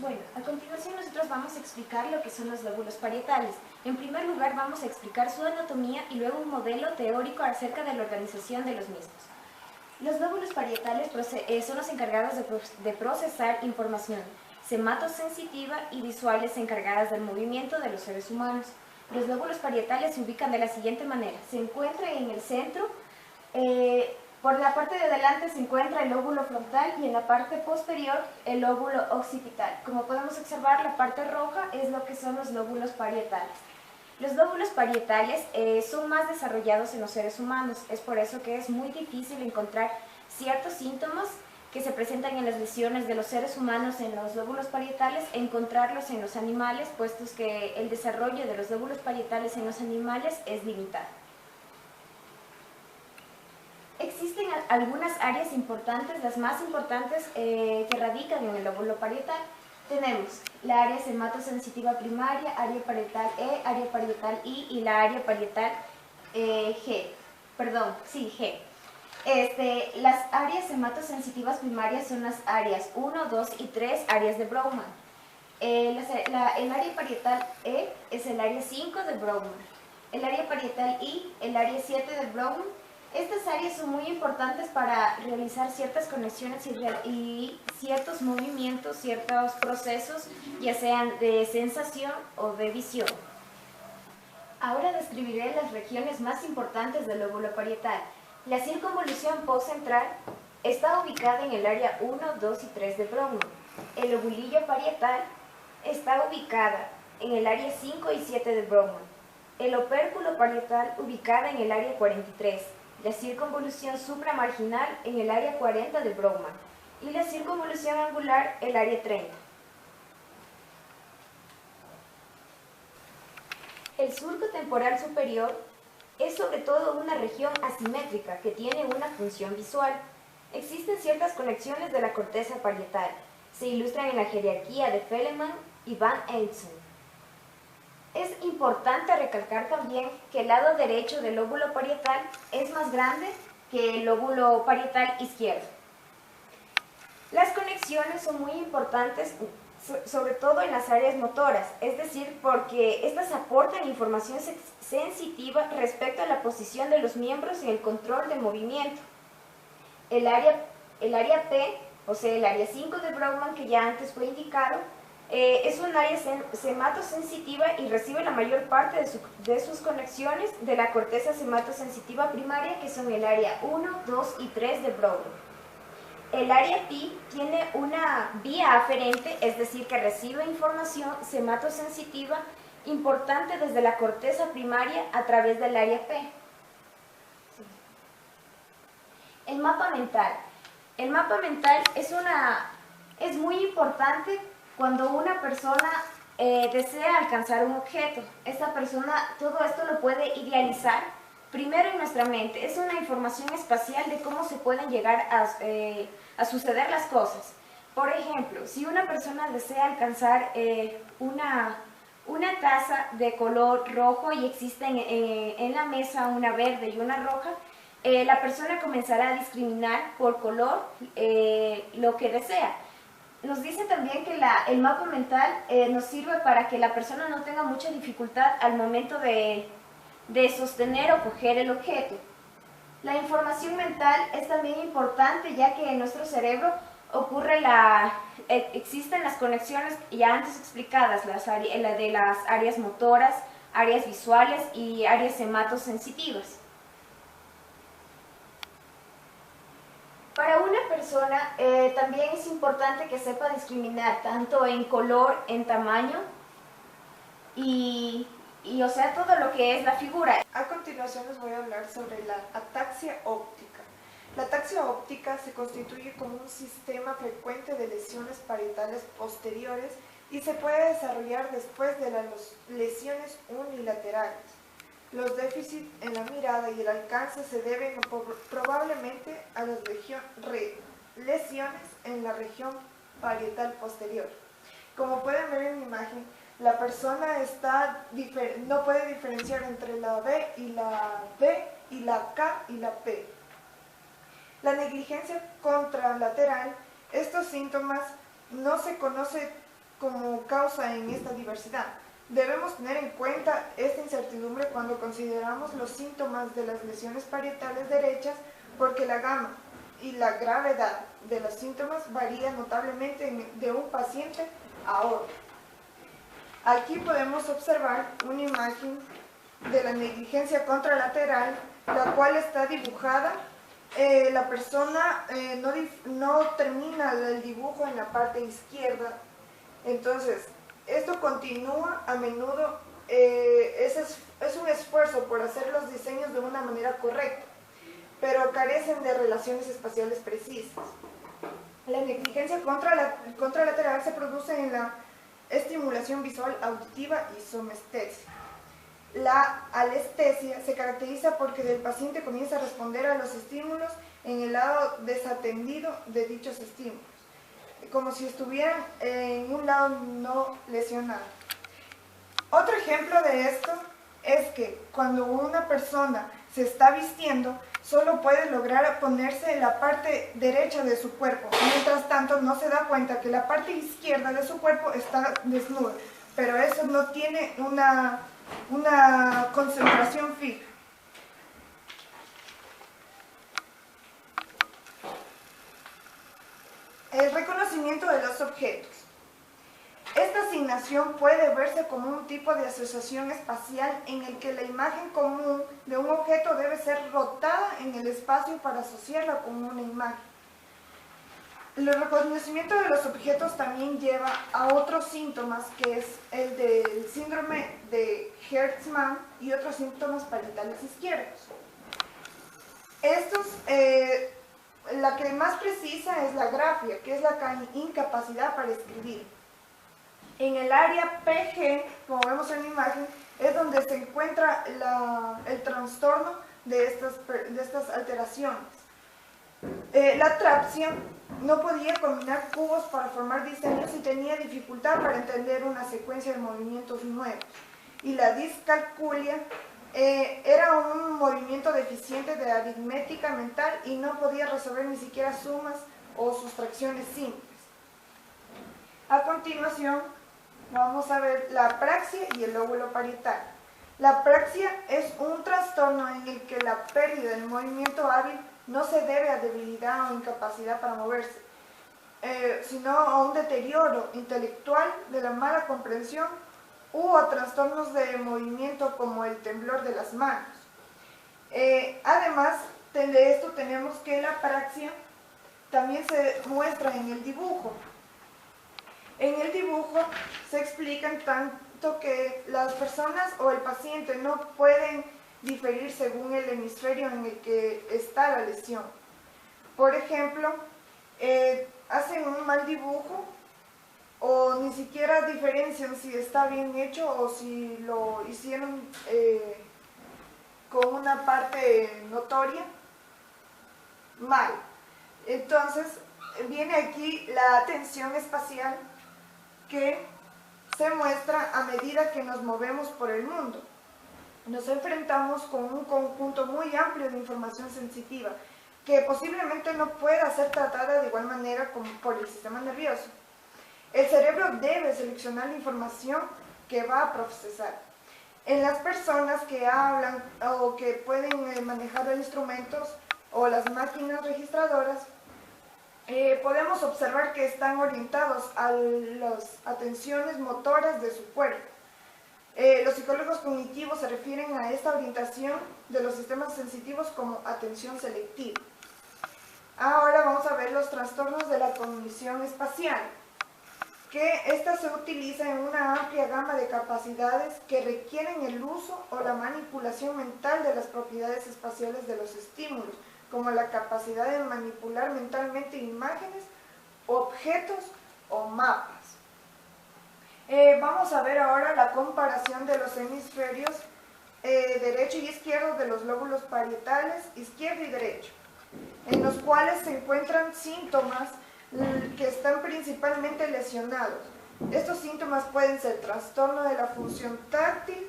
Bueno, a continuación nosotros vamos a explicar lo que son los lóbulos parietales. En primer lugar vamos a explicar su anatomía y luego un modelo teórico acerca de la organización de los mismos. Los lóbulos parietales son los encargados de procesar información sematosensitiva y visuales encargadas del movimiento de los seres humanos. Los lóbulos parietales se ubican de la siguiente manera. Se encuentra en el centro, por la parte de delante se encuentra el lóbulo frontal y en la parte posterior el lóbulo occipital. Como podemos observar, la parte roja es lo que son los lóbulos parietales. Los lóbulos parietales son más desarrollados en los seres humanos, es por eso que es muy difícil encontrar ciertos síntomas que se presentan en las lesiones de los seres humanos en los lóbulos parietales, encontrarlos en los animales, puesto que el desarrollo de los lóbulos parietales en los animales es limitado. Existen algunas áreas importantes, las más importantes que radican en el lóbulo parietal. Tenemos la área sematosensitiva primaria, área parietal E, área parietal I y la área parietal G. Las áreas sematosensitivas primarias son las áreas 1, 2 y 3, áreas de Brougham. El área parietal E es el área 5 de Brougham. El área parietal I, el área 7 de Brougham. Estas áreas son muy importantes para realizar ciertas conexiones y ciertos movimientos, ciertos procesos, ya sean de sensación o de visión. Ahora describiré las regiones más importantes del lóbulo parietal. La circunvolución postcentral está ubicada en el área 1, 2 y 3 de Brougham. El lobulillo parietal está ubicada en el área 5 y 7 de Brougham. El opérculo parietal ubicada en el área 43. La circunvolución supramarginal en el área 40 de Brougham y la circunvolución angular el área 30. El surco temporal superior es sobre todo una región asimétrica que tiene una función visual. Existen ciertas conexiones de la corteza parietal. Se ilustran en la jerarquía de Fehleman y Van Eyckson. Es importante recalcar también que el lado derecho del lóbulo parietal es más grande que el lóbulo parietal izquierdo. Las conexiones son muy importantes, sobre todo en las áreas motoras, es decir, porque estas aportan información sensitiva respecto a la posición de los miembros y el control del movimiento. El área P, o sea, el área 5 de Brougham, que ya antes fue indicado, es un área sematosensitiva y recibe la mayor parte de sus conexiones de la corteza sematosensitiva primaria, que son el área 1, 2 y 3 de Brougham. El área P tiene una vía aferente, es decir, que recibe información sematosensitiva importante desde la corteza primaria a través del área P. El mapa mental. El mapa mental es muy importante cuando una persona desea alcanzar un objeto. Esta persona todo esto lo puede idealizar primero en nuestra mente. Es una información espacial de cómo se pueden llegar a suceder las cosas. Por ejemplo, si una persona desea alcanzar una taza de color rojo y existen en la mesa una verde y una roja, la persona comenzará a discriminar por color lo que desea. Nos dice también que el mapa mental nos sirve para que la persona no tenga mucha dificultad al momento de sostener o coger el objeto. La información mental es también importante, ya que en nuestro cerebro existen las conexiones ya antes explicadas, la de las áreas motoras, áreas visuales y áreas sematosensitivas. Para una persona también es importante que sepa discriminar tanto en color, en tamaño y o sea, todo lo que es la figura. A continuación les voy a hablar sobre la ataxia óptica. La ataxia óptica se constituye como un sistema frecuente de lesiones parietales posteriores y se puede desarrollar después de las lesiones unilaterales. Los déficits en la mirada y el alcance se deben probablemente a las lesiones en la región parietal posterior. Como pueden ver en la imagen, la persona no puede diferenciar entre la B y la K y la P. La negligencia contralateral, estos síntomas no se conocen como causa en esta diversidad. Debemos tener en cuenta esta incertidumbre cuando consideramos los síntomas de las lesiones parietales derechas, porque la gama y la gravedad de los síntomas varía notablemente de un paciente a otro. Aquí podemos observar una imagen de la negligencia contralateral, la cual está dibujada. La persona no termina el dibujo en la parte izquierda, entonces esto continúa a menudo, es un esfuerzo por hacer los diseños de una manera correcta, pero carecen de relaciones espaciales precisas. La negligencia contralateral se produce en la estimulación visual, auditiva y somestesia. La alestesia se caracteriza porque el paciente comienza a responder a los estímulos en el lado desatendido de dichos estímulos, como si estuvieran en un lado no lesionado. Otro ejemplo de esto es que cuando una persona se está vistiendo, solo puede lograr ponerse en la parte derecha de su cuerpo. Mientras tanto, no se da cuenta que la parte izquierda de su cuerpo está desnuda, pero eso no tiene una concentración fija. El reconocimiento de los objetos. Esta asignación puede verse como un tipo de asociación espacial en el que la imagen común de un objeto debe ser rotada en el espacio para asociarla con una imagen. El reconocimiento de los objetos también lleva a otros síntomas, que es el del síndrome de Hertzmann y otros síntomas parietales izquierdos. Estos, la que más precisa es la grafia, que es la incapacidad para escribir. En el área PG, como vemos en la imagen, es donde se encuentra el trastorno de estas alteraciones. La atrapsia no podía combinar cubos para formar diseños y tenía dificultad para entender una secuencia de movimientos nuevos. Y la discalculia era un movimiento deficiente de aritmética mental y no podía resolver ni siquiera sumas o sustracciones simples. A continuación, vamos a ver la apraxia y el lóbulo parietal. La apraxia es un trastorno en el que la pérdida del movimiento hábil no se debe a debilidad o incapacidad para moverse, sino a un deterioro intelectual de la mala comprensión u a trastornos de movimiento como el temblor de las manos. Además de esto, tenemos que la apraxia también se muestra en el dibujo. En el dibujo se explican tanto que las personas o el paciente no pueden diferir según el hemisferio en el que está la lesión. Por ejemplo, hacen un mal dibujo o ni siquiera diferencian si está bien hecho o si lo hicieron con una parte notoria mal. Entonces, viene aquí la atención espacial que se muestra a medida que nos movemos por el mundo. Nos enfrentamos con un conjunto muy amplio de información sensitiva que posiblemente no pueda ser tratada de igual manera como por el sistema nervioso. El cerebro debe seleccionar la información que va a procesar. En las personas que hablan o que pueden manejar los instrumentos o las máquinas registradoras, podemos observar que están orientados a las atenciones motoras de su cuerpo. Los psicólogos cognitivos se refieren a esta orientación de los sistemas sensitivos como atención selectiva. Ahora vamos a ver los trastornos de la cognición espacial, que esta se utiliza en una amplia gama de capacidades que requieren el uso o la manipulación mental de las propiedades espaciales de los estímulos, como la capacidad de manipular mentalmente imágenes, objetos o mapas. Vamos a ver ahora la comparación de los hemisferios derecho y izquierdo de los lóbulos parietales, izquierdo y derecho, en los cuales se encuentran síntomas que están principalmente lesionados. Estos síntomas pueden ser trastorno de la función táctil,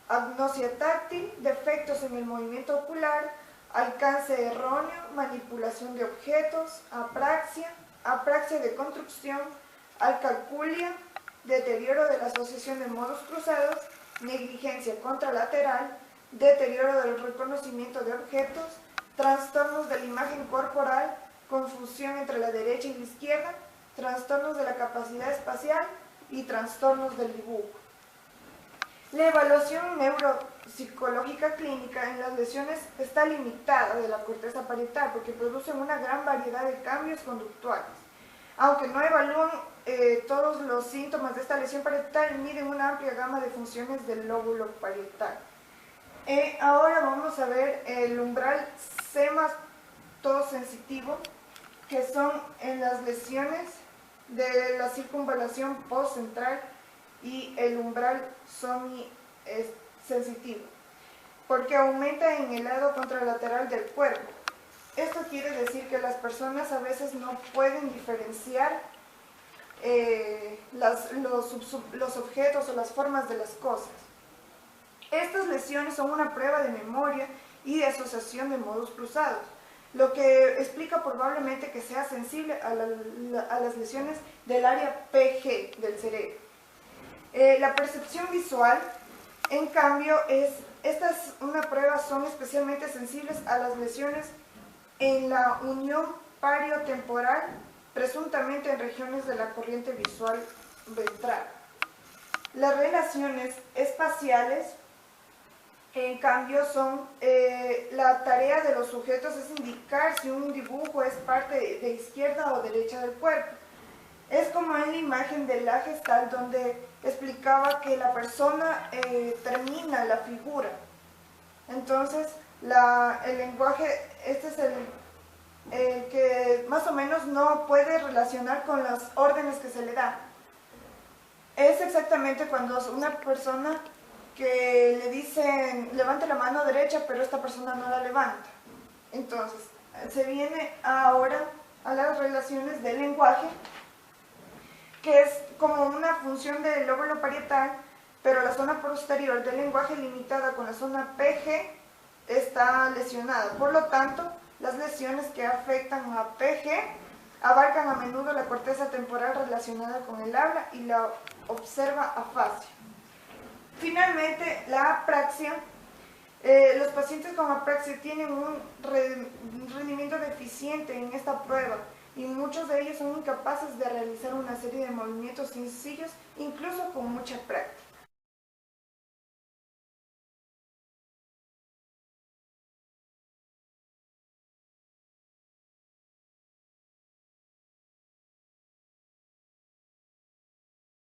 agnosia táctil, defectos en el movimiento ocular, alcance erróneo, manipulación de objetos, apraxia, apraxia de construcción, alcalculia, deterioro de la asociación de modos cruzados, negligencia contralateral, deterioro del reconocimiento de objetos, trastornos de la imagen corporal, confusión entre la derecha y la izquierda, trastornos de la capacidad espacial y trastornos del dibujo. La evaluación neuropsicológica clínica en las lesiones está limitada de la corteza parietal porque producen una gran variedad de cambios conductuales. Aunque no evalúan todos los síntomas de esta lesión parietal, miden una amplia gama de funciones del lóbulo parietal. Ahora vamos a ver el umbral sematosensitivo, que son en las lesiones de la circunvalación postcentral y el umbral somisensitivo, porque aumenta en el lado contralateral del cuerpo. Esto quiere decir que las personas a veces no pueden diferenciar los objetos o las formas de las cosas. Estas lesiones son una prueba de memoria y de asociación de modos cruzados, lo que explica probablemente que sea sensible a las lesiones del área PG del cerebro. La percepción visual, en cambio, estas una prueba son especialmente sensibles a las lesiones en la unión pariotemporal, presuntamente en regiones de la corriente visual ventral. Las relaciones espaciales, en cambio, son la tarea de los sujetos es indicar si un dibujo es parte de izquierda o derecha del cuerpo. Es como en la imagen de la Gestalt, donde explicaba que la persona termina la figura. Entonces, el lenguaje, este es el que más o menos no puede relacionar con las órdenes que se le da. Es exactamente cuando una persona que le dicen levante la mano derecha, pero esta persona no la levanta. Entonces, se viene ahora a las relaciones del lenguaje, que es como una función del lóbulo parietal, pero la zona posterior del lenguaje limitada con la zona PG está lesionada. Por lo tanto, las lesiones que afectan a PG abarcan a menudo la corteza temporal relacionada con el habla y la observa afasia. Finalmente, la apraxia. Los pacientes con apraxia tienen un rendimiento deficiente en esta prueba y muchos de ellos son incapaces de realizar una serie de movimientos sencillos, incluso con mucha práctica.